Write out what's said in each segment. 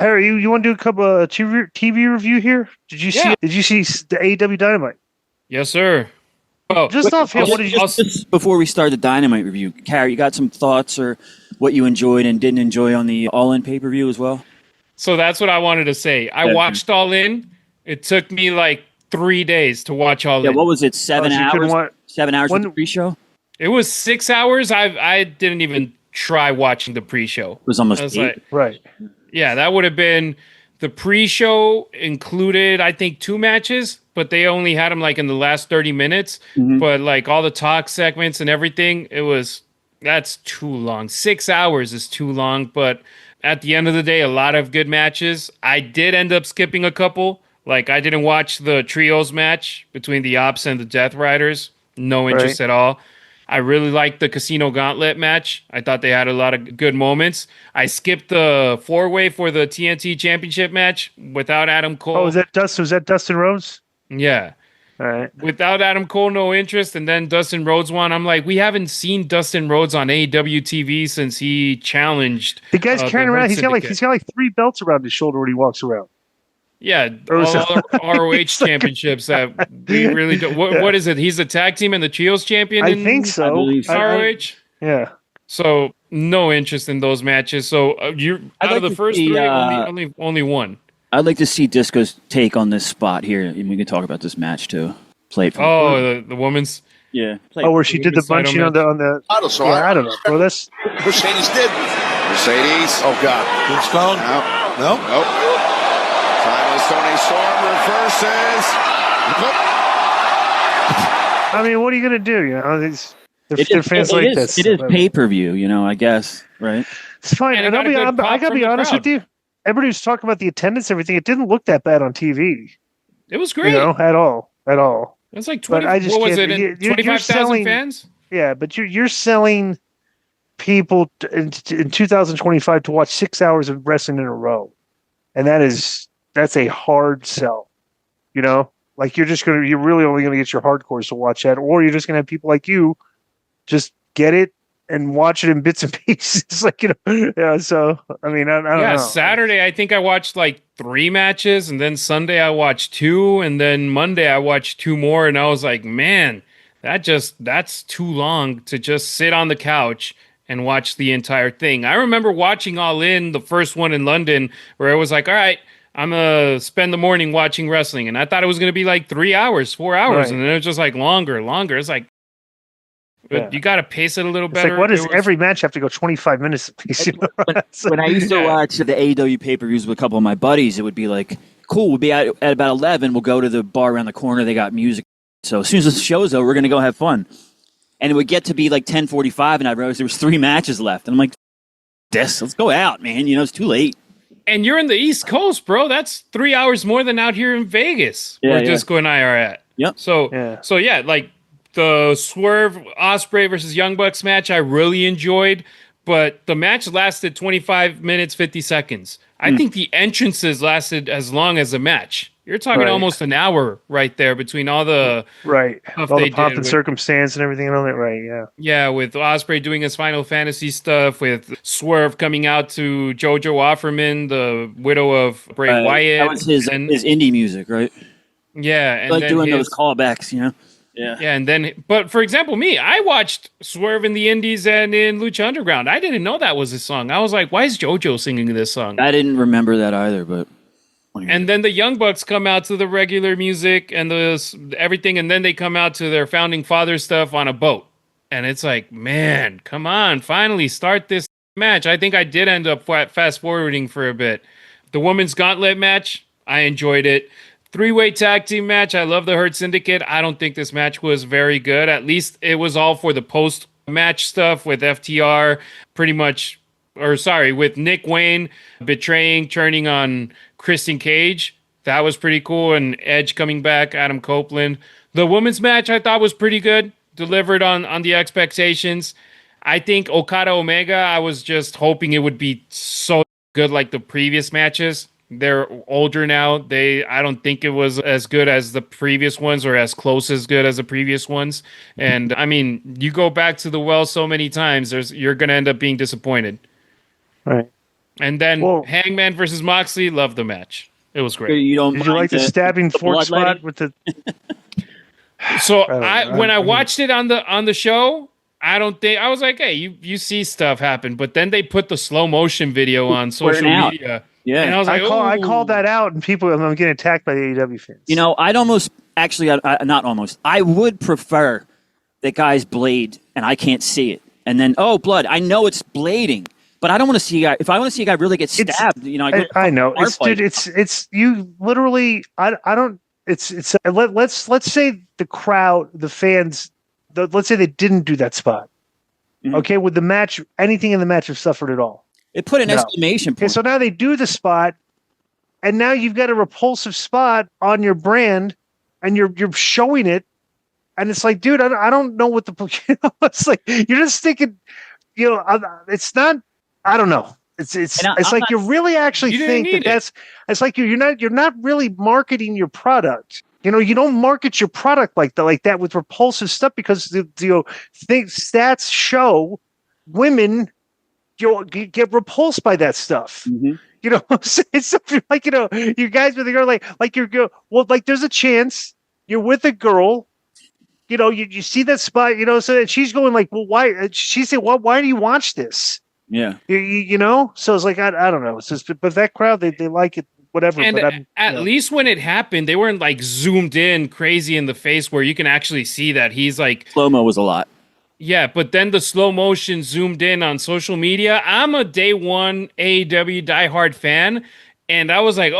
Harry, you want to do a couple of TV review here? Did you see? Yeah. Did you see the AEW Dynamite? Yes, sir. Oh, Just offhand, what did you? Just before we start the Dynamite review, Carrie, you got some thoughts or what you enjoyed and didn't enjoy on the All In pay-per-view as well? So that's what I wanted to say. I watched All In. It took me like 3 days to watch All In. What was it? 7 hours? 7 hours with the pre-show? It was 6 hours. I didn't even try watching the pre-show. It was almost 8. Like, right. Yeah, that would have been the pre-show included, I think, 2 matches, but they only had them like in the last 30 minutes. Mm-hmm. But like all the talk segments and everything, that's too long. 6 hours is too long. But at the end of the day, a lot of good matches. I did end up skipping a couple. Like I didn't watch the trios match between the Ops and the Death Riders. No interest at all. I really liked the Casino Gauntlet match. I thought they had a lot of good moments. I skipped the 4-way for the TNT Championship match without Adam Cole. Oh, was that Dustin Rhodes? Yeah. All right. Without Adam Cole, no interest. And then Dustin Rhodes won. I'm like, we haven't seen Dustin Rhodes on AEW TV since he challenged. The guy's carrying around. He's got like 3 belts around his shoulder when he walks around. Yeah, all ROH championships that we really don't. What is it? He's the tag team and the trios champion. I think so. ROH. Yeah. So no interest in those matches. So out of the first 3, only one. I'd like to see Disco's take on this spot here, and we can talk about this match too. Play it. The woman's. Yeah. Where she did the bunching on the. I don't know. Well, that's Mercedes did. Mercedes. Oh God. Tombstone. No. Nope. Tony Storm reverses. I mean, what are you going to do? You know, they're fans like this. It is pay-per-view, I guess, right? It's fine. And I got to be honest with you. Everybody was talking about the attendance, everything. It didn't look that bad on TV. It was great. At all. It was like 20. What was it? 25,000 fans. Yeah, but you're selling people in 2025 to watch 6 hours of wrestling in a row, and that's a hard sell. Like you're really only going to get your hardcores to watch that, or you're just going to have people like you just get it and watch it in bits and pieces. So I mean, I don't know. Saturday I think I watched like 3 matches, and then Sunday I watched 2, and then Monday I watched 2 more, and I was like, man, that's too long to just sit on the couch and watch the entire thing. I remember watching All In, the first one in London, where it was like, all right, I'm going to spend the morning watching wrestling. And I thought it was going to be like 3 hours, 4 hours. Right. And then it was just like longer. It's like, you got to pace it a little better. It's like, what does every match have to go 25 minutes to pace? When I used to watch the AEW pay-per-views with a couple of my buddies, it would be like, cool, we'll be at about 11. We'll go to the bar around the corner. They got music. So as soon as the show's over, we're going to go have fun. And it would get to be like 10:45, and I realized there was 3 matches left. And I'm like, let's go out, man. It's too late. And you're in the East Coast, bro. That's 3 hours more than out here in Vegas, where Disco and I are at. Yep. So like the Swerve Ospreay versus Young Bucks match, I really enjoyed, but the match lasted 25 minutes, 50 seconds. I think the entrances lasted as long as the match. You're talking almost an hour right there between all the all the pomp and circumstance and everything and all that, right? Yeah, yeah. With Ospreay doing his Final Fantasy stuff, with Swerve coming out to JoJo Offerman, the widow of Bray Wyatt. That was his indie music, right? Yeah, and like doing those callbacks, Yeah. Yeah, and then, but for example, I watched Swerve in the Indies and in Lucha Underground. I didn't know that was his song. I was like, why is JoJo singing this song? I didn't remember that either, but. And then the Young Bucks come out to the regular music and everything, and then they come out to their Founding Father stuff on a boat. And it's like, man, come on, finally start this match. I think I did end up fast-forwarding for a bit. The Women's Gauntlet match, I enjoyed it. 3-way tag team match, I love the Hurt Syndicate. I don't think this match was very good. At least it was all for the post-match stuff with FTR, with Nick Wayne turning on Christian Cage. That was pretty cool. And Edge coming back, Adam Copeland. The women's match I thought was pretty good. Delivered on the expectations. I think Okada Omega, I was just hoping it would be so good like the previous matches. They're older now. I don't think it was as good as the previous ones or as close as good as the previous ones. And I mean, you go back to the well so many times, you're going to end up being disappointed. Right. And then Well- Hangman versus Moxley, loved the match. It was great. You don't Did you like the stabbing fork spot with the? So I when I mean- watched it on the show, I don't think I was like, hey, you see stuff happen, but then they put the slow motion video on social out. media. Yeah. And I was like, I "Ooh." called that out, and people, I'm getting attacked by the AEW fans. You know, I'd almost actually, not almost. I would prefer that guy's blade, and I can't see it, and then blood. I know it's blading, but I don't want to see a guy. If I want to see a guy really get stabbed, I know. It's you literally. I don't. Let's say the crowd, the fans. Let's say they didn't do that spot. Mm-hmm. Okay, would the match, anything in the match have suffered at all? It put an exclamation point. Okay, so now they do the spot, and now you've got a repulsive spot on your brand, and you're showing it, and it's like, dude, I don't know what the it's like. You're just thinking, it's not. I don't know. It's like you really actually think that's. It's like you're not really marketing your product. You don't market your product like that with repulsive stuff, because stats show women get repulsed by that stuff. Mm-hmm. It's something like, you guys with a girl, like you're go, well, like there's a chance you're with a girl, you see that spot, so that she's going like, well, why? She said, well, why do you watch this? Yeah. So it's like, I don't know. It's just, but that crowd, they like it, whatever. And but at least when it happened, they weren't like zoomed in crazy in the face where you can actually see that he's like, slow-mo was a lot. Yeah, but then the slow motion zoomed in on social media. I'm a day one AEW diehard fan, and I was like,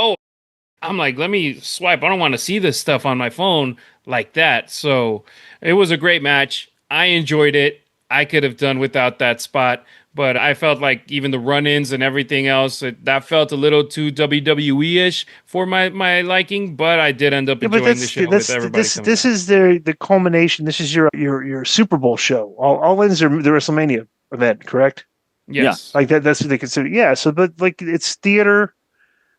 I'm like, let me swipe. I don't want to see this stuff on my phone like that. So it was a great match. I enjoyed it. I could have done without that spot, but I felt like even the run-ins and everything else, that felt a little too WWE-ish for my liking, but I did end up enjoying the show with everybody. This is the culmination. This is your Super Bowl show. All In's are the WrestleMania event, correct? Yes. Yeah. Like that's what they consider. Yeah. So, but like it's theater.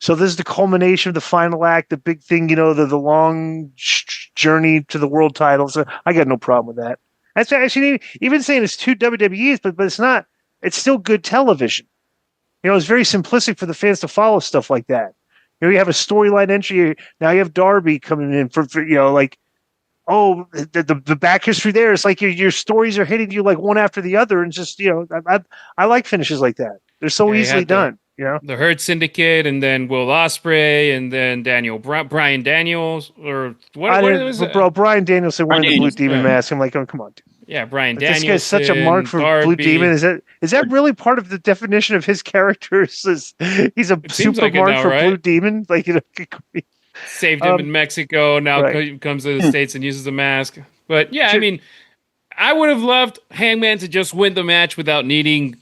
So this is the culmination of the final act, the big thing, the long journey to the world title. So I got no problem with that. That's actually even saying it's two WWEs, but it's not. It's still good television. It's very simplistic for the fans to follow stuff like that. You have a storyline entry. Now you have Darby coming in for like, the back history there. It's like your stories are hitting you like one after the other, and just I like finishes like that. They're so easily done. The Hurt Syndicate, and then Will Ospreay, and then Brian Daniels, or what was it? Bro, Brian Daniels wearing the Blue Demon mask. I'm like, oh, come on, dude. Yeah, Brian Daniels. This guy's such a mark for Darby. Blue Demon. Is that really part of the definition of his character? He's a super like mark now, for right? Blue Demon. Like, saved him in Mexico. Now comes to the States and uses the mask. But yeah, I mean, I would have loved Hangman to just win the match without needing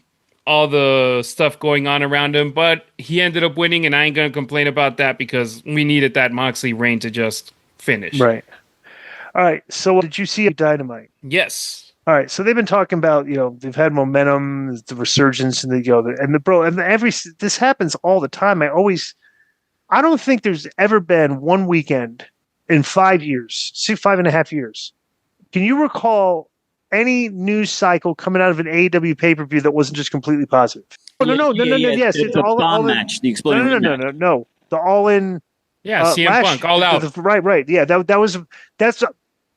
all the stuff going on around him. But he ended up winning, and I ain't gonna complain about that because we needed that Moxley reign to just finish. Right. All right. So did you see Dynamite? Yes. All right. So they've been talking about, they've had momentum, the resurgence, and this happens all the time. I don't think there's ever been one weekend in 5 years, 5.5 years. Can you recall any news cycle coming out of an AEW pay-per-view that wasn't just completely positive? No. Yes. It's the bomb match. The exploding No. The All In. Yeah. CM Punk, All Out. Right. Yeah. That's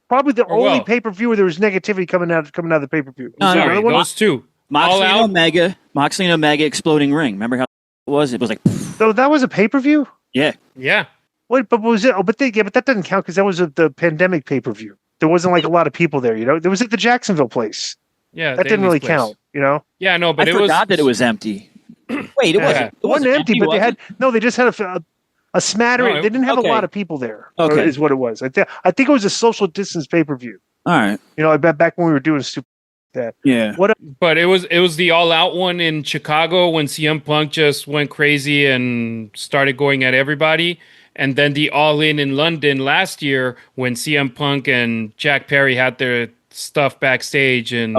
probably the only pay-per-view where there was negativity coming out of the pay-per-view. Sorry, those two. Moxley and Omega exploding ring. Remember how it was? It was like. So that was a pay-per-view? Yeah. Wait, but was it? Oh, but that doesn't count because that was the pandemic pay-per-view. There wasn't like a lot of people there. There was at the Jacksonville place. Yeah, that didn't really count. Yeah, no, but I forgot that it was empty. Wait, it wasn't. It wasn't empty, but they just had a smattering. No, they didn't have a lot of people there. Okay, is what it was. I think it was a social distance pay-per-view. All right. I bet back when we were doing stupid that. Yeah. But it was the All Out one in Chicago when CM Punk just went crazy and started going at everybody. And then the All In London last year when CM Punk and Jack Perry had their stuff backstage. And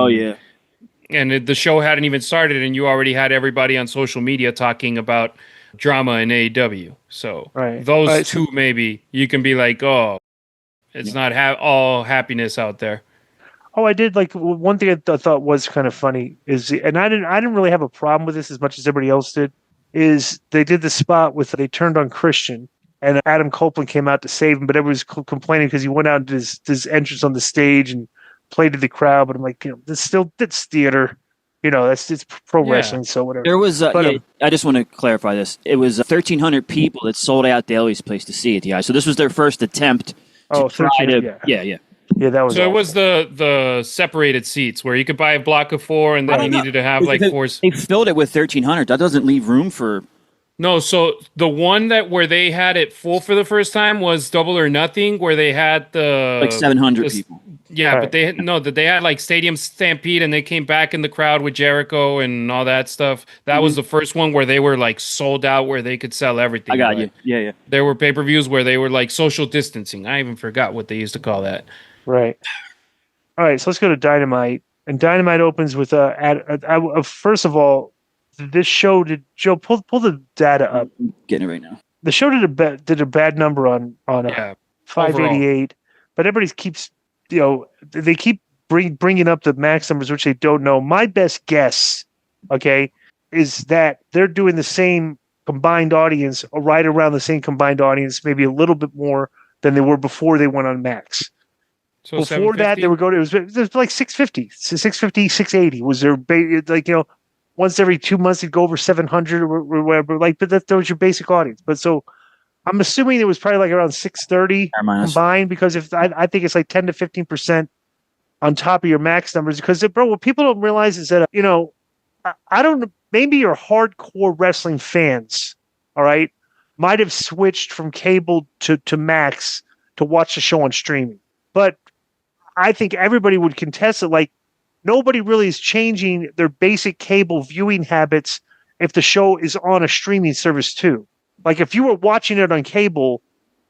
the show hadn't even started, and you already had everybody on social media talking about drama in AEW. So those two, maybe you can be like, it's not all happiness out there. Oh, I did like one thing I thought was kind of funny is, and I didn't really have a problem with this as much as everybody else did. is they did the spot with they turned on Christian, and Adam Copeland came out to save him, but everybody was complaining because he went out and did his entrance on the stage and played to the crowd. But I'm like, that's theater. It's pro wrestling, so whatever. There was, I just want to clarify this. It was 1,300 people that sold out Daly's place to see it. Yeah, so this was their first attempt to try to. Yeah, that was. So it was the separated seats where you could buy a block of 4, and then you needed to have like 4. They filled it with 1,300. That doesn't leave room for. No, so the one where they had it full for the first time was Double or Nothing, where they had like 700 people. Yeah, but they had like Stadium Stampede, and they came back in the crowd with Jericho and all that stuff. That was the first one where they were like sold out, where they could sell everything. I got you. Yeah. There were pay-per-views where they were like social distancing. I even forgot what they used to call that. Right. All right, so let's go to Dynamite, and Dynamite opens with first of all. This show did Joe pull the data up. I'm getting it right now. The show did a bad number on 588, but everybody keeps they keep bringing up the max numbers, which they don't know. My best guess, is that they're doing the same combined audience, right around the same combined audience, maybe a little bit more than they were before they went on max. So before that, they were going. It was like 650, 680 was their once every 2 months, it'd go over 700 or whatever. But that was your basic audience. But so I'm assuming it was probably like around 630 combined, because if I think it's like 10 to 15% on top of your max numbers. Because, bro, what people don't realize is that, I don't know, maybe your hardcore wrestling fans, all right, might have switched from cable to max to watch the show on streaming. But I think everybody would contest it. Like, nobody really is changing their basic cable viewing habits if the show is on a streaming service too. Like if you were watching it on cable,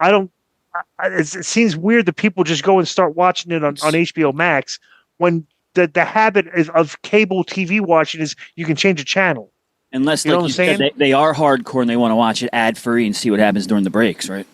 it seems weird that people just go and start watching it on HBO Max when the habit of cable TV watching is you can change a channel. Unless, like you said, they are hardcore and they want to watch it ad free and see what happens during the breaks, right?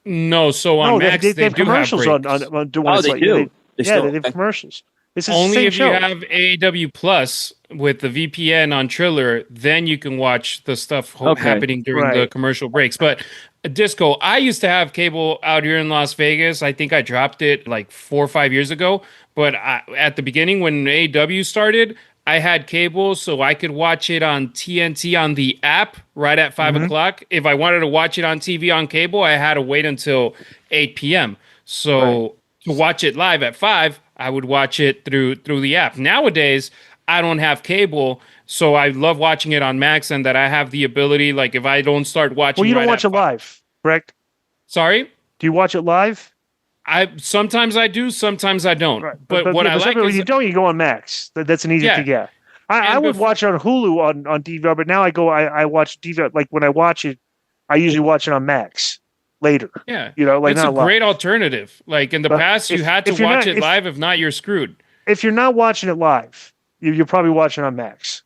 No, so on Max they have commercials have on they do. They have commercials. This is only if show. you have AEW Plus with the VPN on Triller, then you can watch the stuff happening during the commercial breaks. But Disco, I used to have cable out here in Las Vegas. I think I dropped it like 4 or 5 years ago. But at the beginning when AEW started, I had cable so I could watch it on TNT on the app right at 5 o'clock. If I wanted to watch it on TV on cable, I had to wait until 8 p.m. So to watch it live at 5, I would watch it through the app. Nowadays, I don't have cable, so I love watching it on Max, and that I have the ability, like if I don't start watching, well, you don't watch it live, correct? Sorry, do you watch it live? Sometimes I do, sometimes I don't. Right. But what I like is when you don't, you go on Max. That's an easy thing. Yeah, I would watch it on Hulu on DVR, but now I watch DVR. Like when I watch it, I usually watch it on Max later. Yeah. Like it's a great alternative. Like in the past, you had to watch it live. If not, you're screwed. If you're not watching it live, you're probably watching on Max.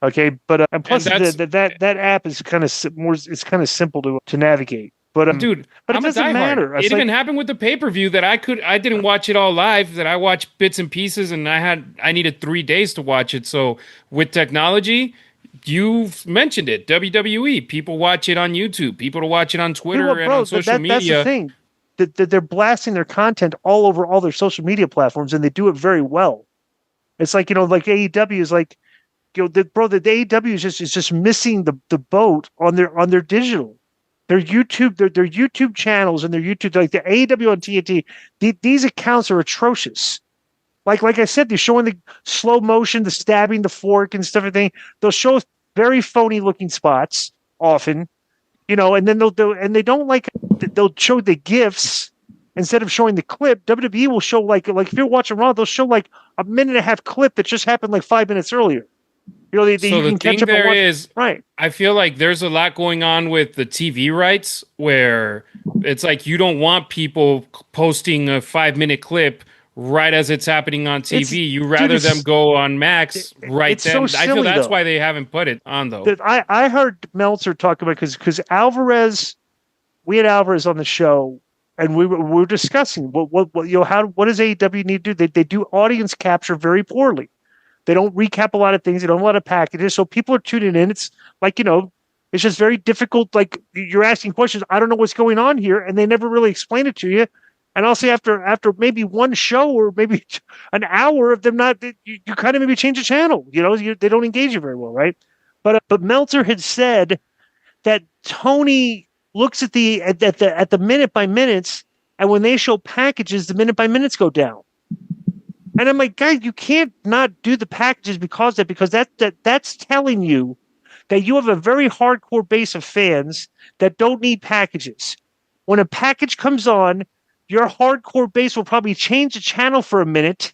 Okay, but and plus that app is kind of more. It's kind of simple to navigate. But dude, but it doesn't matter. It even happened with the pay-per-view that I didn't watch it all live. That I watched bits and pieces, and I needed 3 days to watch it. So with technology. You've mentioned it, WWE. People watch it on YouTube. People watch it on Twitter and on social media. That's the thing. That they're blasting their content all over all their social media platforms, and they do it very well. It's like like AEW is like, the AEW is just missing the boat on their digital, their YouTube, their YouTube channels and their YouTube, like the AEW on TNT. These accounts are atrocious. Like I said, they're showing the slow motion, the stabbing, the fork and stuff. Everything they'll show very phony looking spots often, and then they'll show the GIFs instead of showing the clip. WWE will show like if you're watching Raw, they'll show like a minute and a half clip that just happened like 5 minutes earlier. So the thing there is, right? I feel like there's a lot going on with the TV rights where it's like you don't want people posting a 5-minute clip right as it's happening on TV. You rather them go on Max right then. So I feel that's why they haven't put it on though. I heard Meltzer talk about because Alvarez, we had Alvarez on the show, and we were discussing what does AEW need to do? They do audience capture very poorly. They don't recap a lot of things. They don't have a lot of packages, so people are tuning in. It's like It's just very difficult. Like, you're asking questions. I don't know what's going on here, and they never really explain it to you. And I'll say after maybe one show or maybe an hour of them not, you kind of maybe change the channel. They don't engage you very well, right? But Meltzer had said that Tony looks at the minute by minutes, and when they show packages, the minute by minutes go down. And I'm like, guys, you can't not do the packages because that's telling you that you have a very hardcore base of fans that don't need packages. When a package comes on, your hardcore base will probably change the channel for a minute,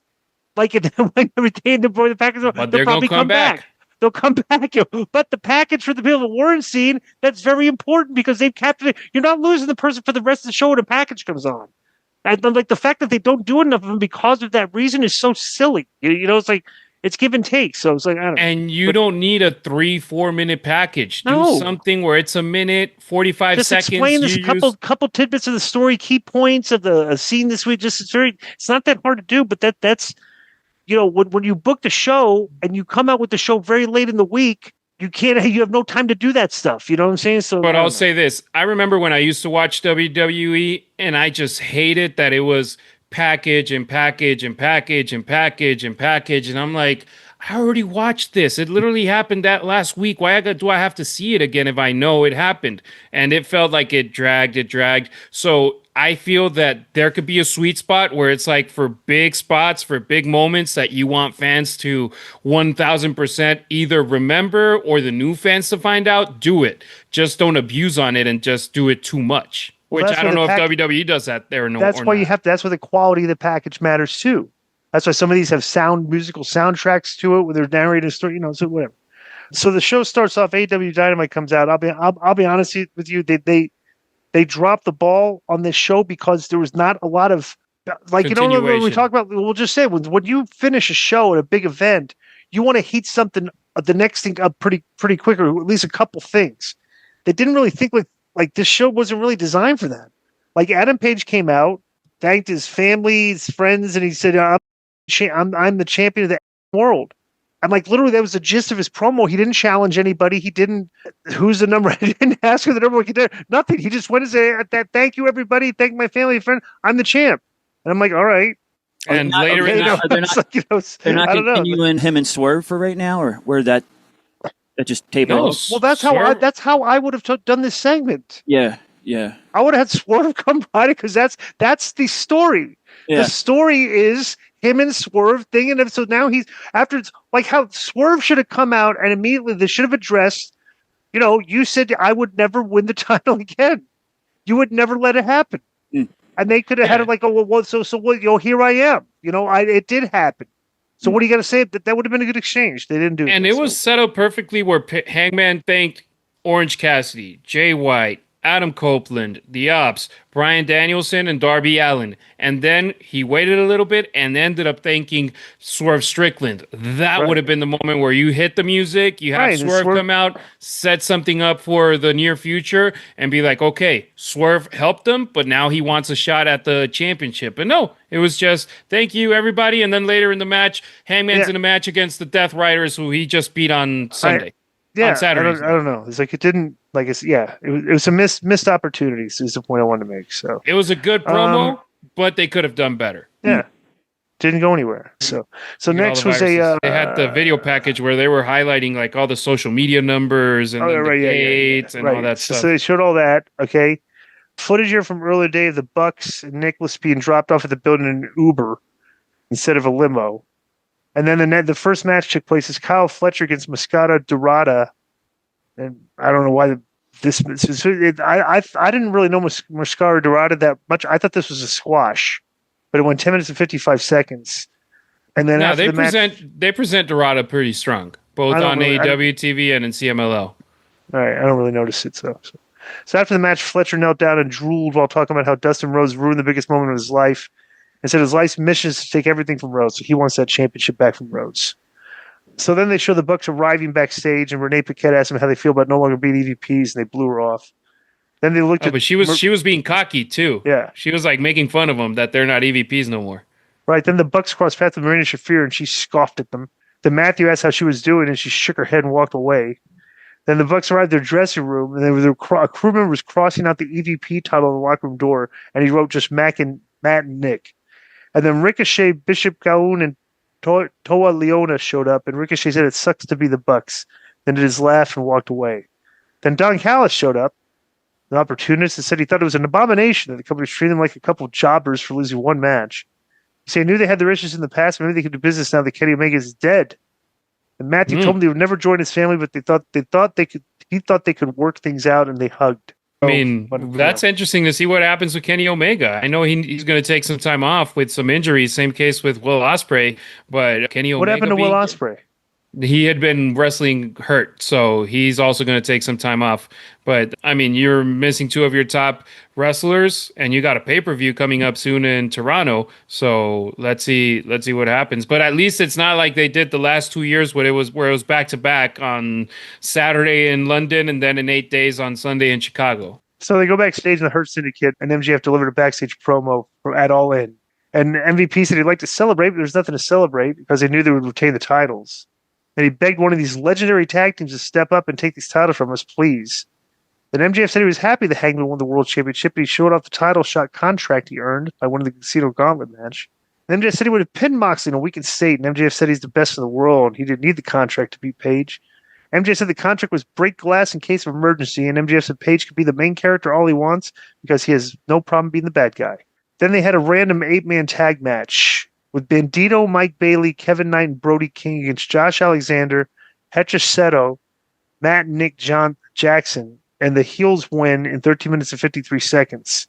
like every day before the package. But they'll probably come back. They'll come back. But the package for the people that weren't seen, that's very important because they've captured it. You're not losing the person for the rest of the show when a package comes on. And like the fact that they don't do enough of them because of that reason is so silly. It's like, it's give and take. So it's like, I don't know. And you don't need a 3-4 minute package. Do something where it's a minute, 45 just seconds. Explain this couple tidbits of the story, key points of the scene this week. It's not that hard to do, but that's, when you book the show and you come out with the show very late in the week, you have no time to do that stuff. You know what I'm saying? So, but I'll say this. I remember when I used to watch WWE and I just hated that it was package and package and package and package and package. And I'm like, I already watched this. It literally happened that last week. Why do I have to see it again if I know it happened? And it felt like it dragged. So I feel that there could be a sweet spot where it's like for big spots, for big moments that you want fans to 1000% either remember or the new fans to find out, do it. Just don't abuse on it and just do it too much. Which I don't know if WWE does that there. That's why that's why the quality of the package matters too. That's why some of these have musical soundtracks to it, where they're narrating a story, so whatever. So the show starts off. AEW Dynamite comes out. I'll be honest with you. They dropped the ball on this show because there was not a lot of when we talk about. We'll just say when you finish a show at a big event, you want to heat something the next thing up pretty quick, or at least a couple things. They didn't really think like this show wasn't really designed for that. Like Adam Page came out, thanked his family, his friends, and he said, I'm the champion of the world. I'm like, literally, that was the gist of his promo. He didn't challenge anybody. He didn't, who's the number? He didn't ask for the number. He did nothing. He just went and said, thank you, everybody. Thank my family and friend. I'm the champ. And I'm like, all right. And later, they're not continuing him and Swerve for right now, or where that just tape out? Well, that's how I would have done this segment. Yeah. I would have had Swerve come by it because that's the story. Yeah. The story is him and Swerve thing, and so now he's after like how Swerve should have come out and immediately they should have addressed. You said I would never win the title again. You would never let it happen, and they could have had it like, oh well, so what? Here I am. It did happen. So what are you going to say? That would have been a good exchange. They didn't do it. And it was set up perfectly where Hangman thanked Orange Cassidy, Jay White, Adam Copeland, The Ops, Bryan Danielson, and Darby Allin. And then he waited a little bit and ended up thanking Swerve Strickland. That would have been the moment where you hit the music, you have Swerve come out, set something up for the near future, and be like, okay, Swerve helped him, but now he wants a shot at the championship. But no, it was just, thank you, everybody. And then later in the match, Hangman's in a match against the Death Riders, who he just beat on Sunday. On Saturday. I don't know. It's like it didn't. Like it was a missed opportunities is the point I wanted to make. So it was a good promo, but they could have done better. Yeah, didn't go anywhere. So next was they had the video package where they were highlighting like all the social media numbers and the dates and all that stuff. So they showed all that. Okay, footage here from earlier day of the Bucks and Nicholas being dropped off at the building in an Uber instead of a limo, and then the first match took place is Kyle Fletcher against Mascara Dorada. And I don't know why I didn't really know Mascara Dorada that much. I thought this was a squash, but it went 10 minutes and 55 seconds. And then they present Dorada pretty strong, both on AEW TV and in CMLL. All right, I don't really notice it. So after the match, Fletcher knelt down and drooled while talking about how Dustin Rhodes ruined the biggest moment of his life, and said his life's mission is to take everything from Rhodes. So he wants that championship back from Rhodes. So then they show the Bucks arriving backstage, and Renee Paquette asked them how they feel about no longer being EVPs, and they blew her off. Then they looked but she was being cocky too. Yeah, she was like making fun of them that they're not EVPs no more. Right. Then the Bucks crossed paths with Marina Shafir, and she scoffed at them. Then Matthew asked how she was doing, and she shook her head and walked away. Then the Bucks arrived at their dressing room, and a crew member was crossing out the EVP title on the locker room door, and he wrote just Matt and Nick. And then Ricochet, Bishop Gaun, and Toa Leona showed up, and Ricochet said it sucks to be the Bucks. Then did his laugh and walked away. Then Don Callis showed up, an opportunist, and said he thought it was an abomination that the company was treating them like a couple of jobbers for losing one match. He said he knew they had their issues in the past, but maybe they could do business now that Kenny Omega is dead. And Matthew told him they would never join his family, but he thought they could work things out, and they hugged. I mean, that's interesting to see what happens with Kenny Omega. I know he's going to take some time off with some injuries. Same case with Will Ospreay, but Kenny Omega. What happened to Will Ospreay? He had been wrestling hurt, so he's also going to take some time off. But I mean, you're missing two of your top wrestlers, and you got a pay-per-view coming up soon in Toronto. So let's see what happens. But at least it's not like they did the last 2 years where it was back to back on Saturday in London and then in 8 days on Sunday in Chicago. So they go backstage in the Hurt Syndicate, and MJF delivered a backstage promo at All In. And MVP said he'd like to celebrate, but there's nothing to celebrate because they knew they would retain the titles. And he begged one of these legendary tag teams to step up and take these titles from us, please. Then MJF said he was happy the Hangman won the World Championship, and he showed off the title shot contract he earned by winning the Casino Gauntlet match. And MJF said he would have pinned Moxley in a weakened state, and MJF said he's the best in the world, and he didn't need the contract to beat Page. MJF said the contract was break glass in case of emergency, and MJF said Page could be the main character all he wants because he has no problem being the bad guy. Then they had a random 8-man tag match with Bandito, Mike Bailey, Kevin Knight, and Brody King against Josh Alexander, Hecha Seto, Matt and Nick Jackson, and the heels win in 13 minutes and 53 seconds.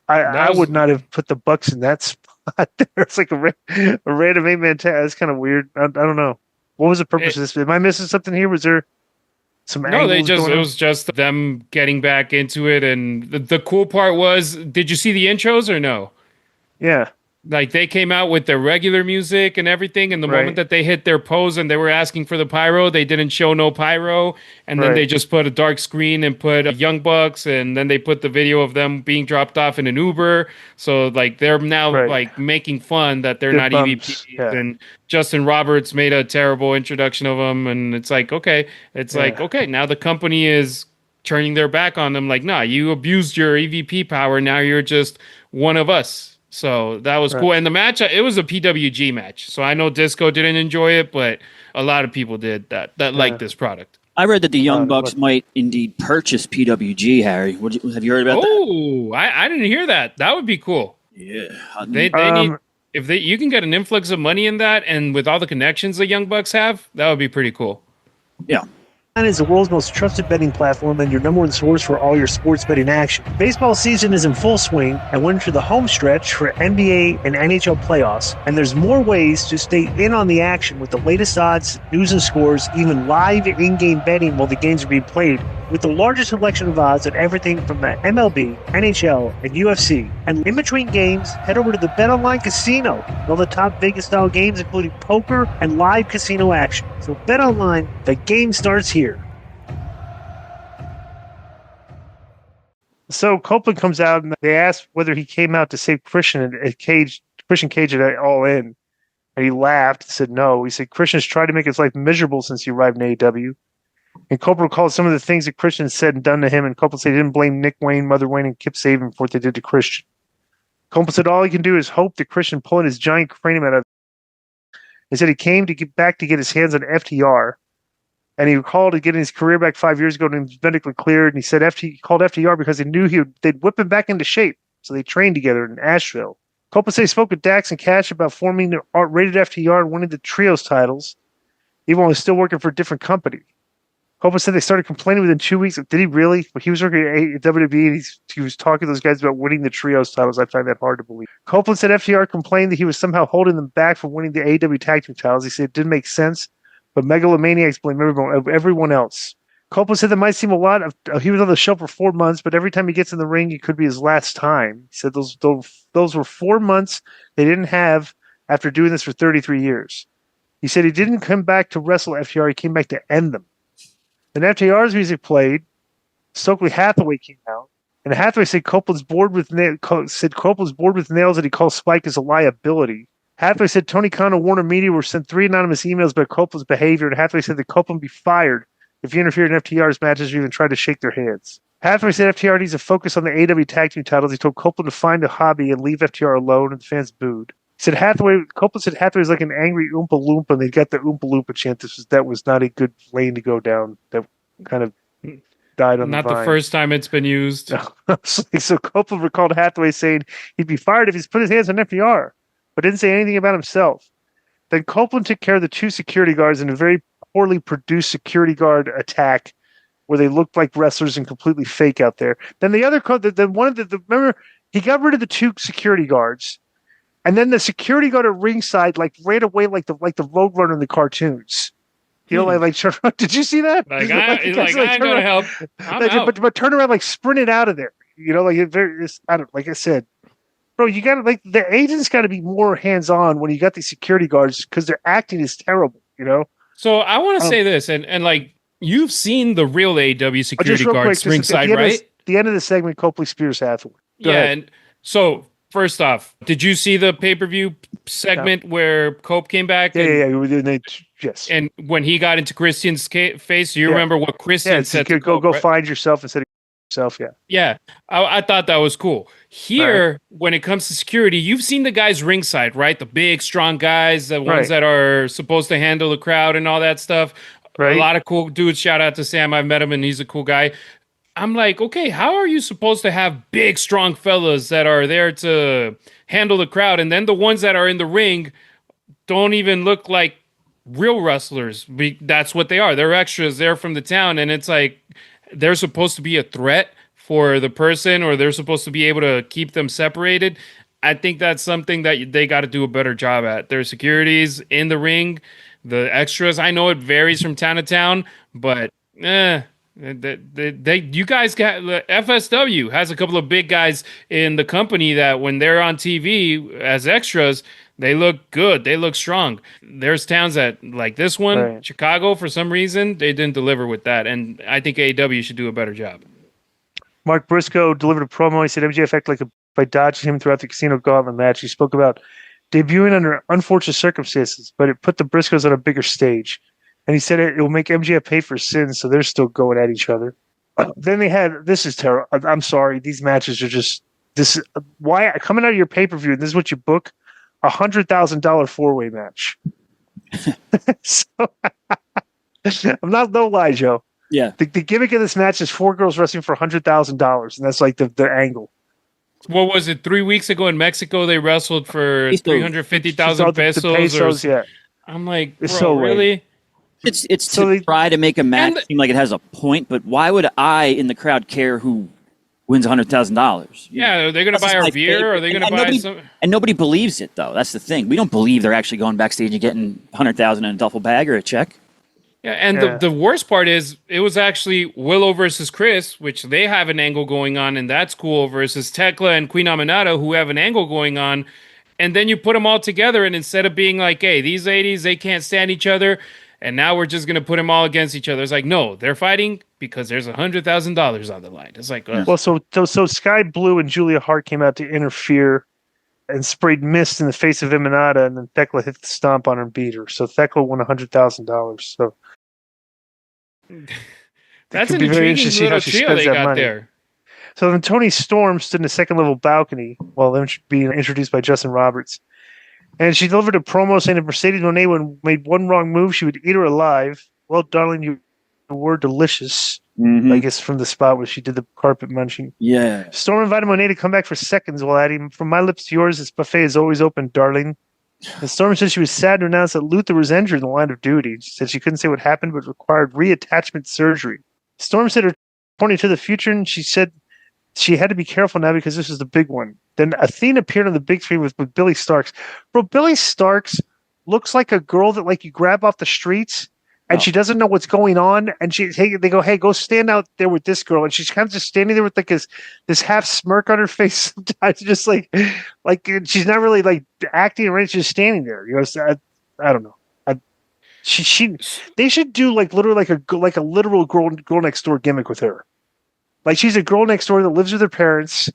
I would not have put the Bucks in that spot there. It's like a random 8-man tag. That's kind of weird. I don't know. What was the purpose of this? Am I missing something here? Was there some No, it was just them getting back into it. And the cool part was, did you see the intros or no? Yeah. Like, they came out with their regular music and everything, and the moment that they hit their pose and they were asking for the pyro, they didn't show no pyro, and then they just put a dark screen and put Young Bucks, and then they put the video of them being dropped off in an Uber. So, like, they're now, like, making fun that they're not EVPs, and Justin Roberts made a terrible introduction of them, and it's like, okay, now the company is turning their back on them, like, nah, you abused your EVP power, now you're just one of us. So that was cool. And the match, it was a PWG match. So I know Disco didn't enjoy it, but a lot of people did that liked this product. I read that the Young Bucks might indeed purchase PWG, Harry. Have you heard about that? Oh, I didn't hear that. That would be cool. Yeah. They need, you can get an influx of money in that, and with all the connections the Young Bucks have, that would be pretty cool. Yeah. Is the world's most trusted betting platform and your number one source for all your sports betting action. Baseball season is in full swing, and we're into the home stretch for NBA and NHL playoffs, and there's more ways to stay in on the action with the latest odds, news and scores, even live in-game betting while the games are being played, with the largest selection of odds on everything from the MLB, NHL, and UFC. And in between games, head over to the BetOnline Casino and all the top Vegas-style games, including poker and live casino action. So BetOnline, the game starts here. So Copeland comes out, and they asked whether he came out to save Christian Cage at All In. And he laughed and said no. He said Christian's tried to make his life miserable since he arrived in AEW. And Copeland recalled some of the things that Christian said and done to him, and Copeland said he didn't blame Nick Wayne, Mother Wayne, and Kip Saban for what they did to Christian. Copeland said all he can do is hope that Christian pulling his giant cranium out of. He said he came to get his hands on FTR, and he recalled getting his career back 5 years ago, and he was medically cleared. And he said he called FTR because they knew they'd whip him back into shape, so they trained together in Asheville. Copeland said he spoke with Dax and Cash about forming the rated FTR and winning the trios titles, even while he was still working for a different company. Copeland said they started complaining within 2 weeks. Did he really? But he was working at WWE, and he was talking to those guys about winning the trios titles. I find that hard to believe. Copeland said FTR complained that he was somehow holding them back from winning the AEW tag team titles. He said it didn't make sense, but megalomaniacs blame everyone else. Copeland said that might seem a lot. He was on the show for 4 months, but every time he gets in the ring, it could be his last time. He said those were 4 months they didn't have after doing this for 33 years. He said he didn't come back to wrestle FTR. He came back to end them. Then FTR's music played. Stokely Hathaway came out, and Hathaway said Copeland's bored with nails that he calls Spike as a liability. Hathaway said Tony Khan and Warner Media were sent 3 anonymous emails about Copeland's behavior, and Hathaway said that Copeland be fired if you interfere in FTR's matches or even try to shake their hands. Hathaway said FTR needs to focus on the AEW tag team titles. He told Copeland to find a hobby and leave FTR alone, and the fans booed. Copeland said Hathaway was like an angry Oompa Loompa, and they got the Oompa Loompa chant. That was not a good lane to go down. That kind of died on Not the vine. the first time it's been used. So Copeland recalled Hathaway saying he'd be fired if he's put his hands on FTR, but didn't say anything about himself. Then Copeland took care of the two security guards in a very poorly produced security guard attack where they looked like wrestlers and completely fake out there. Then the other, remember, he got rid of the two security guards, and then the security guard at ringside ran away like the Roadrunner in the cartoons. You know, did you see that? I'm gonna help. But turn around, sprinted out of there. You know, like I said, bro, you got to the agents got to be more hands on when you got these security guards because their acting is terrible. You know. So I want to say this, and you've seen the real AEW security guards ringside, right? The end of the segment, Copley spears Hathaway. Go ahead. And so first off, did you see the pay-per-view segment where Cope came back? Yes. And when he got into Christian's face, do you remember what Christian said? To Cope, go find yourself instead of yourself. Yeah. Yeah. I thought that was cool. Here, when it comes to security, you've seen the guys ringside, right? The big, strong guys, the ones that are supposed to handle the crowd and all that stuff. Right. A lot of cool dudes. Shout out to Sam. I've met him and he's a cool guy. I'm like, okay, how are you supposed to have big, strong fellas that are there to handle the crowd? And then the ones that are in the ring don't even look like real wrestlers. That's what they are. They're extras. They're from the town. And it's like, they're supposed to be a threat for the person, or they're supposed to be able to keep them separated. I think that's something that they got to do a better job at. Their securities in the ring, the extras. I know it varies from town to town, but you guys got FSW has a couple of big guys in the company that when they're on TV as extras, they look good. They look strong. There's towns that like this one, Chicago, for some reason, they didn't deliver with that. And I think AEW should do a better job. Mark Briscoe delivered a promo. He said MJF acted by dodging him throughout the Casino Gauntlet match. He spoke about debuting under unfortunate circumstances, but it put the Briscoes on a bigger stage. And he said it will make MJF pay for sins, so they're still going at each other. Then they had, this is terrible. I'm sorry. These matches are just, why coming out of your pay-per-view, and this is what you book, $100,000 four-way match. So, I'm not, no lie, Joe. Yeah. The gimmick of this match is four girls wrestling for $100,000, and that's like the angle. What was it? 3 weeks ago in Mexico, they wrestled for 350,000 pesos. Yeah. I'm like, bro, so really? It's to try to make a match seem like it has a point, but why would I in the crowd care who wins $100,000? Yeah, are they going to buy our beer? Or are they going to buy some? And nobody believes it, though. That's the thing. We don't believe they're actually going backstage and getting $100,000 in a duffel bag or a check. Yeah, and the worst part is it was actually Willow versus Chris, which they have an angle going on, and that's cool, versus Tekla and Queen Aminata, who have an angle going on. And then you put them all together, and instead of being like, hey, these ladies, they can't stand each other, and now we're just going to put them all against each other. It's like, no, they're fighting because there's $100,000 on the line. It's like, ugh. Well, so Sky Blue and Julia Hart came out to interfere and sprayed mist in the face of Imanata, and then Thekla hit the stomp on her and beat her. So Thekla won $100,000. So that's an intriguing little trio they got there. So then Tony Storm stood in the second level balcony while then being introduced by Justin Roberts. And she delivered a promo saying if Mercedes Moné made one wrong move, she would eat her alive. Well, darling, you were delicious. Mm-hmm. I guess from the spot where she did the carpet munching. Yeah. Storm invited Monet to come back for seconds while adding, from my lips to yours, this buffet is always open, darling. And Storm said she was sad to announce that Luther was injured in the line of duty. She said she couldn't say what happened, but required reattachment surgery. Storm said her pointing to the future, and she said she had to be careful now because this was the big one. Then Athena appeared on the big screen with Billy Starks. Bro, Billy Starks looks like a girl that like you grab off the streets and she doesn't know what's going on. And they go, hey, go stand out there with this girl. And she's kind of just standing there with like this half smirk on her face sometimes, just like she's not really like acting or anything. She's just standing there. You know, so I don't know. They should do like literally like a literal girl next door gimmick with her. Like she's a girl next door that lives with her parents.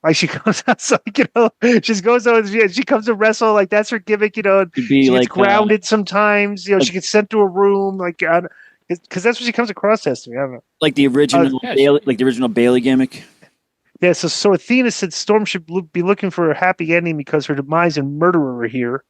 Like she comes outside, you know, she goes out, she comes to wrestle, like that's her gimmick, you know. She gets grounded sometimes, you know. She gets sent to a room, like because that's what she comes across as to me. I don't know. Like the original, Bailey gimmick. Yeah, so Athena said Storm should be looking for a happy ending because her demise and murderer are here.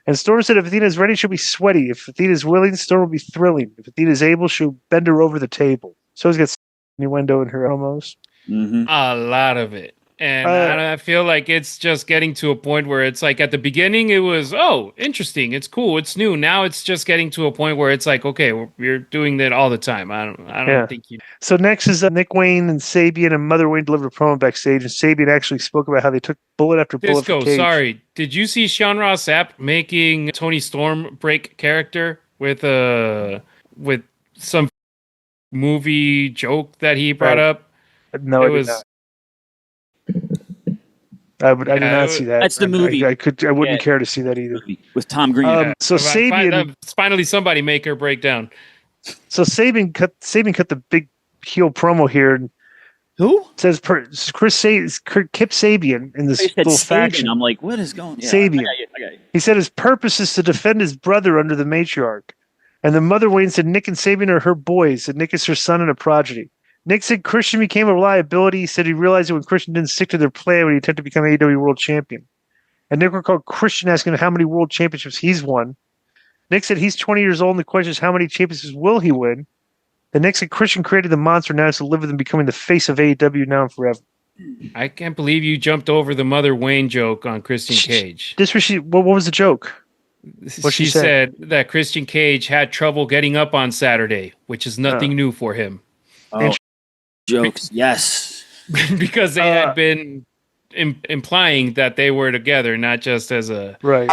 And Storm said if Athena's ready, she'll be sweaty. If Athena's willing, Storm will be thrilling. If Athena's able, she'll bend her over the table. So he's got innuendo in her promos. Mm-hmm. A lot of it. And I feel like it's just getting to a point where it's like at the beginning it was, oh, interesting, it's cool, it's new. Now it's just getting to a point where it's like, okay, we're doing that all the time. I don't think you. So next is Nick Wayne and Sabian, and Mother Wayne delivered a promo backstage, and Sabian actually spoke about how they took bullet after bullet for Cage. Sorry, did you see Sean Ross Sapp making Tony Storm break character with some movie joke that he brought up? No, I did not. I did not see that. That's the movie. I wouldn't care to see that either. With Tom Green. So Sabian, finally somebody make her break down. So Sabian cut the big heel promo here, and who says Kip Sabian in this little faction. I'm like, what is going on? Sabian. Okay. He said his purpose is to defend his brother under the matriarch, and the Mother Wayne said Nick and Sabian are her boys, and Nick is her son and a prodigy. Nick said Christian became a liability. He said he realized it when Christian didn't stick to their plan when he attempted to become AEW World Champion. And Nick recalled Christian asking him how many world championships he's won. Nick said he's 20 years old, and the question is how many championships will he win? And Nick said Christian created the monster, now has to live with him, becoming the face of AEW now and forever. I can't believe you jumped over the Mother Wayne joke on Christian Cage. What was the joke? She said that Christian Cage had trouble getting up on Saturday, which is nothing new for him. Oh. Jokes, yes. Because they had been implying that they were together, not just as a... Right.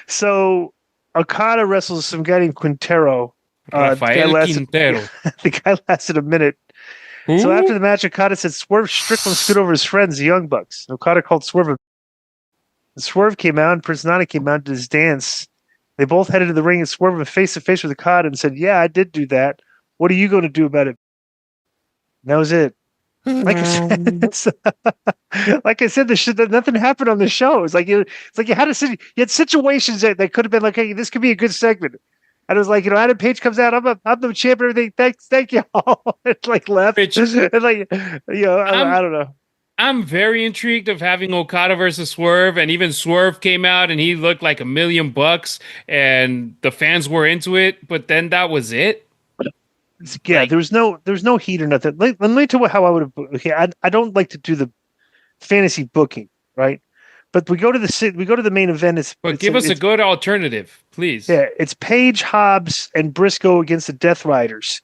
So, Okada wrestles some guy named Quintero. Quintero. The guy lasted a minute. Ooh. So after the match, Okada said Swerve Strickland stood over his friends, the Young Bucks. Okada called Swerve and Swerve came out, and Prince Nana came out to his dance. They both headed to the ring, and Swerve went face-to-face with Okada and said, yeah, I did do that. What are you going to do about it? And that was it. Like I said, nothing happened on the show. It's like you had situations that could have been like, hey, this could be a good segment. And it was like, Adam Page comes out, I'm the champion, everything. Thank you all. It's like left. It's like, I don't know. I'm very intrigued of having Okada versus Swerve, and even Swerve came out and he looked like $1 million, and the fans were into it. But then that was it. Yeah, there was no heat or nothing. Let me tell you how I would have. Okay, I don't like to do the fantasy booking, right? But we go to the main event. Give us a good alternative, please. Yeah, it's Page, Hobbs, and Briscoe against the Death Riders,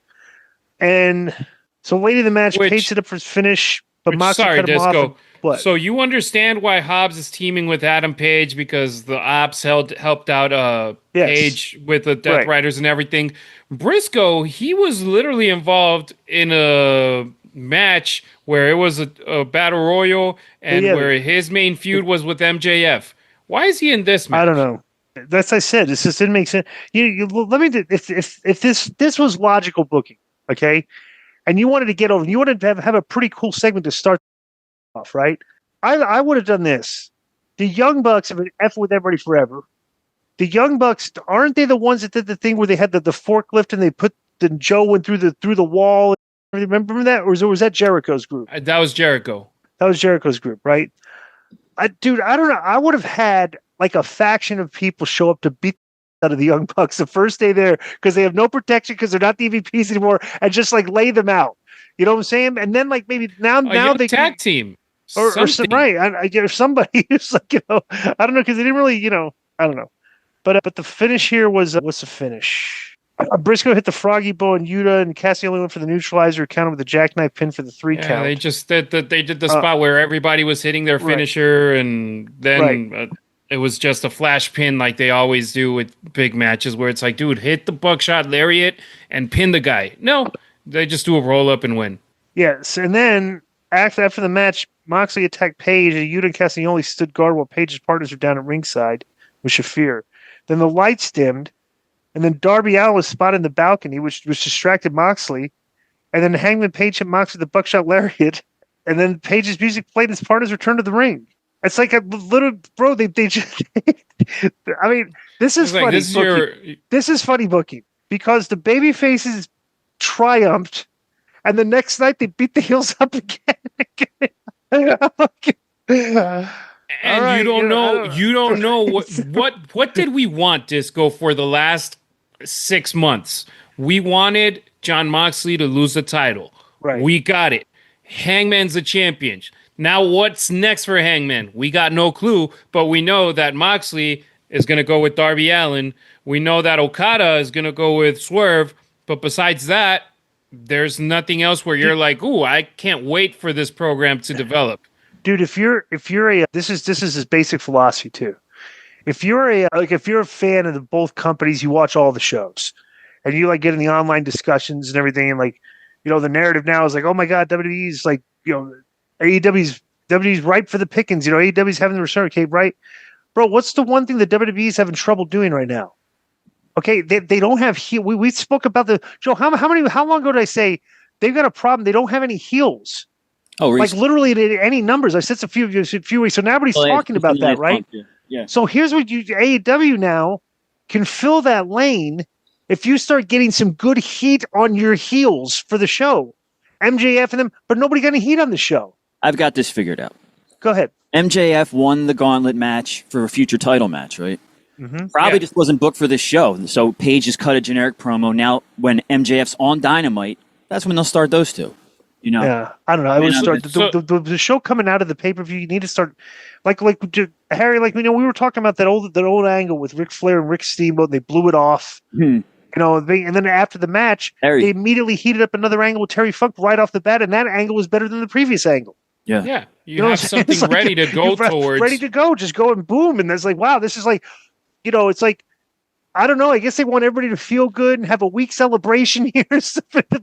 and so late in the match, Page set up for his finish, but Moxley cut him off. What? So you understand why Hobbs is teaming with Adam Page because the Ops helped out Page with the Death Riders and everything. Briscoe, he was literally involved in a match where it was a battle royal and where his main feud was with MJF. Why is he in this match? I don't know. That's I said. It just didn't make sense. Let me. If this was logical booking, okay, and you wanted to get over, you wanted to have a pretty cool segment to start off, right? I would have done this. The Young Bucks have been effing with everybody forever. The Young Bucks, aren't they the ones that did the thing where they had the forklift and Joe went through the wall? Remember that, or was that Jericho's group? That was Jericho. That was Jericho's group, right? I don't know. I would have had like a faction of people show up to beat out of the Young Bucks the first day there because they have no protection because they're not the EVPs anymore, and just like lay them out. You know what I'm saying? And then like maybe now they tag team or some, right? I get somebody who's like I don't know because they didn't really I don't know. But the finish here was what's the finish? Briscoe hit the froggy bow and Yuta, and Cassie only went for the neutralizer, counted with the jackknife pin for the 3 count. They just did the spot where everybody was hitting their finisher, and then it was just a flash pin like they always do with big matches, where it's like, dude, hit the buckshot lariat and pin the guy. No, they just do a roll up and win. Yes, and then after the match, Moxley attacked Page, and Yuta and Cassioli stood guard while Page's partners were down at ringside with Shafir. Then the lights dimmed, and then Darby Allin was spotted in the balcony, which distracted Moxley. And then Hangman Page hit Moxley with the buckshot lariat, and then Page's music played and his partners returned to the ring. It's like a little bro. They just. I mean, this is funny. This is funny booking because the baby faces triumphed, and the next night they beat the heels up again. And right, you don't know what did we want, Disco, for the last 6 months? We wanted Jon Moxley to lose the title. Right. We got it. Hangman's the champion. Now what's next for Hangman? We got no clue, but we know that Moxley is going to go with Darby Allin. We know that Okada is going to go with Swerve, but besides that, there's nothing else where you're like, "Ooh, I can't wait for this program to develop." Dude, if you're a this is his basic philosophy too. If you're a fan of both companies, you watch all the shows, and you like get in the online discussions and everything, and like, the narrative now is like, oh my god, WWE's like, WWE's ripe for the pickings. AEW's having the return, okay, right? Bro, what's the one thing that WWE's having trouble doing right now? Okay, they don't have heel. We spoke about Joe. How long ago did I say they've got a problem? They don't have any heels. Oh, like literally any numbers. I said a few weeks. So now everybody's talking about that, right? Yeah. So here's what AEW now can fill that lane if you start getting some good heat on your heels for the show. MJF and them, but nobody got any heat on the show. I've got this figured out. Go ahead. MJF won the gauntlet match for a future title match, right? Mm-hmm. Probably just wasn't booked for this show. So Paige just cut a generic promo. Now, when MJF's on Dynamite, that's when they'll start those two. Yeah, I don't know. I would start the show coming out of the pay-per-view. You need to start like Harry. Like we were talking about that old angle with Ric Flair and Rick Steamboat. And they blew it off. And then after the match, they immediately heated up another angle with Terry Funk right off the bat, and that angle was better than the previous angle. Yeah. You have something ready to go towards. Ready to go, just go and boom, and it's like, wow, this is like, it's like, I don't know. I guess they want everybody to feel good and have a week celebration here.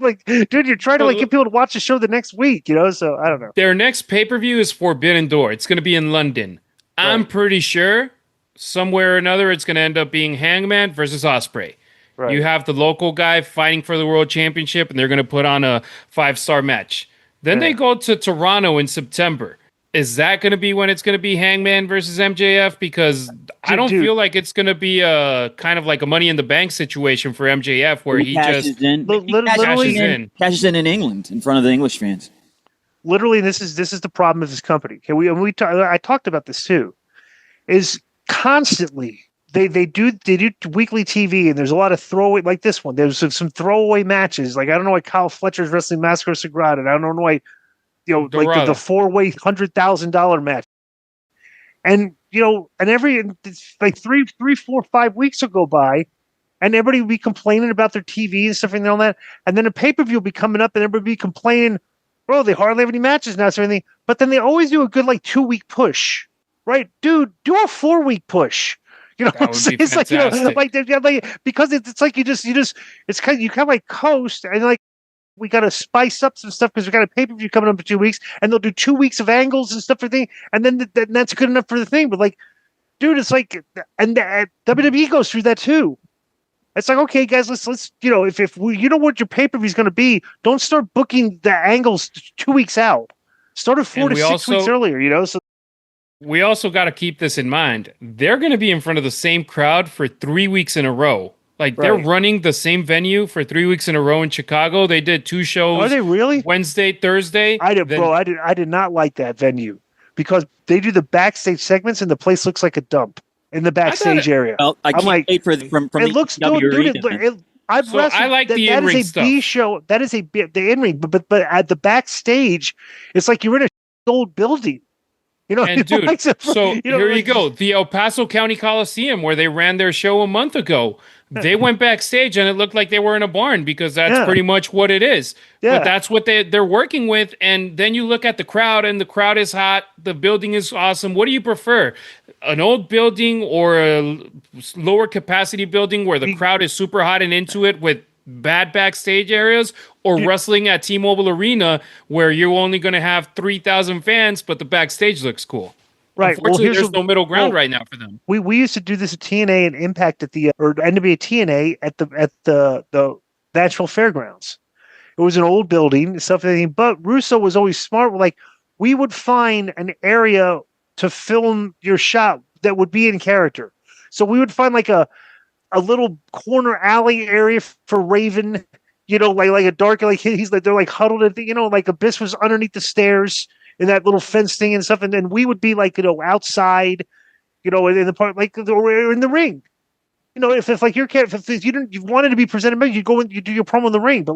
Like, dude, you're trying to get people to watch the show the next week, So I don't know. Their next pay-per-view is Forbidden Door. It's going to be in London. Right. I'm pretty sure somewhere or another it's going to end up being Hangman versus Ospreay. Right. You have the local guy fighting for the world championship, and they're going to put on a 5-star match. Then they go to Toronto in September. Is that going to be when it's going to be Hangman versus MJF? Because I don't feel like it's going to be a kind of like a Money in the Bank situation for MJF where he cashes in England in front of the English fans. Literally, this is the problem of this company. Okay, I talked about this too. Is constantly they do weekly TV, and there's a lot of throwaway like this one. There's some throwaway matches. Like I don't know why Kyle Fletcher's wrestling Massacre Sagrada, and I don't know why. Like the 4-way $100,000 match, and and every like 3, 4, 5 weeks will go by, and everybody will be complaining about their TV and stuff and all that, and then a pay-per-view will be coming up, and everybody will be complaining, bro, they hardly have any matches now, so everything. But then they always do a good 2-week push, right, dude? Do a 4-week push. That would be it's fantastic. like because it's like you just it's kind of you kind of like coast and like. We got to spice up some stuff because we got a pay-per-view coming up in 2 weeks, and they'll do 2 weeks of angles and stuff for the thing, and then that's good enough for the thing. But dude, it's like, and WWE goes through that too. It's like, okay, guys, let's if you know what your pay-per-view is going to be, don't start booking the angles 2 weeks out. Start it 4 to 6 weeks earlier. So we also got to keep this in mind. They're going to be in front of the same crowd for 3 weeks in a row. They're running the same venue for 3 weeks in a row in Chicago. They did 2 shows. Are they really? Wednesday, Thursday. I did not like that venue because they do the backstage segments and the place looks like a dump in the backstage area. Well, I'm like, from it looks dude. I like the in-ring that is a stuff. B show. That is the in-ring, but at the backstage, it's like you're in a old building. And dude, here you go. The El Paso County Coliseum, where they ran their show a month ago, they went backstage and it looked like they were in a barn because that's pretty much what it is. Yeah. But that's what they're working with. And then you look at the crowd, and the crowd is hot. The building is awesome. What do you prefer? An old building or a lower capacity building where the crowd is super hot and into it with bad backstage areas, or wrestling at T-Mobile Arena where you're only going to have 3,000 fans, but the backstage looks cool? Right. Unfortunately, there's no middle ground right now for them. We used to do this at TNA and Impact at the or NWA TNA at the Nashville Fairgrounds. It was an old building and stuff. But Russo was always smart. Like, we would find an area to film your shot that would be in character. So we would find like a little corner alley area for Raven like a dark, like he's like, they're like huddled at the, like Abyss was underneath the stairs in that little fence thing and stuff. And then we would be like, outside, in the part, like, or in the ring. If like if you wanted to be presented, you go and you do your promo in the ring.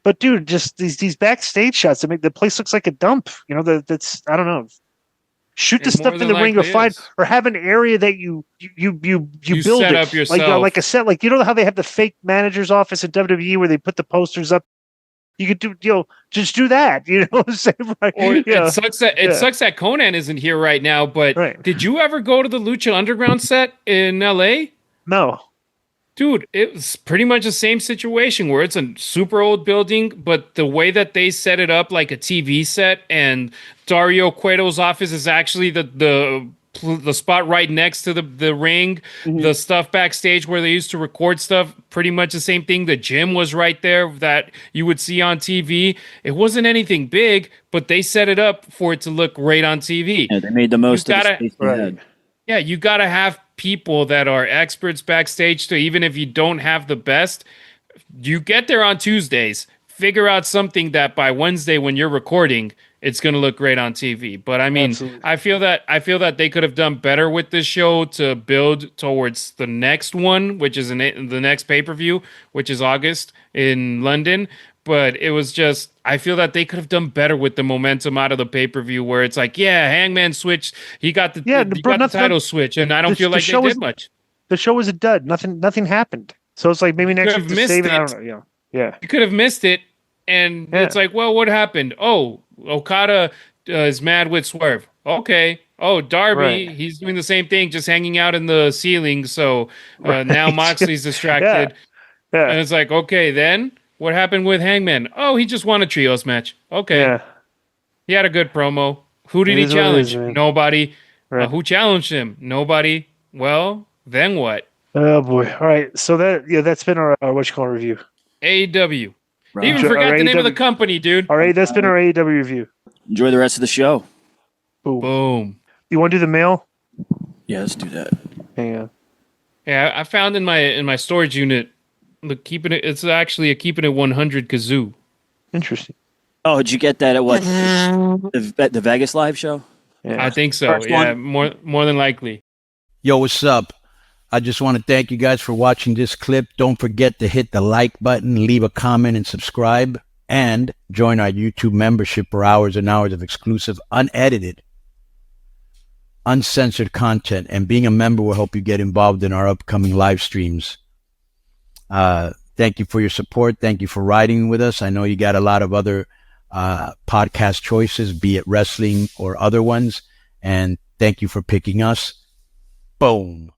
But dude, just these backstage shots, the place looks like a dump. That's, I don't know. Shoot the stuff in the ring or have an area that you build set it up yourself. like a set, like how they have the fake manager's office at WWE where they put the posters up. You could do, just do that. What I'm saying? Right? It sucks that Conan isn't here right now. But did you ever go to the Lucha Underground set in LA? No. Dude, it was pretty much the same situation where it's a super old building, but the way that they set it up like a TV set, and Dario Cueto's office is actually the spot right next to the ring, the stuff backstage where they used to record stuff, pretty much the same thing. The gym was right there that you would see on TV. It wasn't anything big, but they set it up for it to look great on TV. Yeah, they made the most of the space they had. Yeah, you got to have people that are experts backstage to, even if you don't have the best, you get there on Tuesdays, figure out something that by Wednesday when you're recording, it's going to look great on TV. But I mean, absolutely. I feel that they could have done better with this show to build towards the next one, which is the next pay-per-view, which is August in London. But it was just, I feel that they could have done better with the momentum out of the pay-per-view where it's like, Hangman switched. He got the title switch, and I don't feel like they did much. The show was a dud. Nothing happened. So it's like maybe next week to save it. I don't know. Yeah. You could have missed it, and it's like, well, what happened? Oh, Okada is mad with Swerve. Okay. Oh, Darby, he's doing the same thing, just hanging out in the ceiling. So now Moxley's distracted. Yeah. And it's like, okay, then what happened with Hangman? Oh, he just won a trios match. Okay. Yeah. He had a good promo. Who did he challenge? Nobody. Right. Who challenged him? Nobody. Well, then what? Oh boy. All right. So that's been our review. AEW. Right. Even forgot the name of the company, dude. All right, that's been our AEW review. Enjoy the rest of the show. Boom. You want to do the mail? Yeah, let's do that. Yeah. Yeah, I found in my storage unit, it's actually a keeping it 100 kazoo. Interesting. Oh, did you get that at what? the Vegas live show? Yeah. I think so. Yeah, more than likely. Yo, what's up? I just want to thank you guys for watching this clip. Don't forget to hit the like button, leave a comment, and subscribe. And join our YouTube membership for hours and hours of exclusive, unedited, uncensored content. And being a member will help you get involved in our upcoming live streams. Thank you for your support. Thank you for riding with us. I know you got a lot of other podcast choices, be it wrestling or other ones. And thank you for picking us. Boom.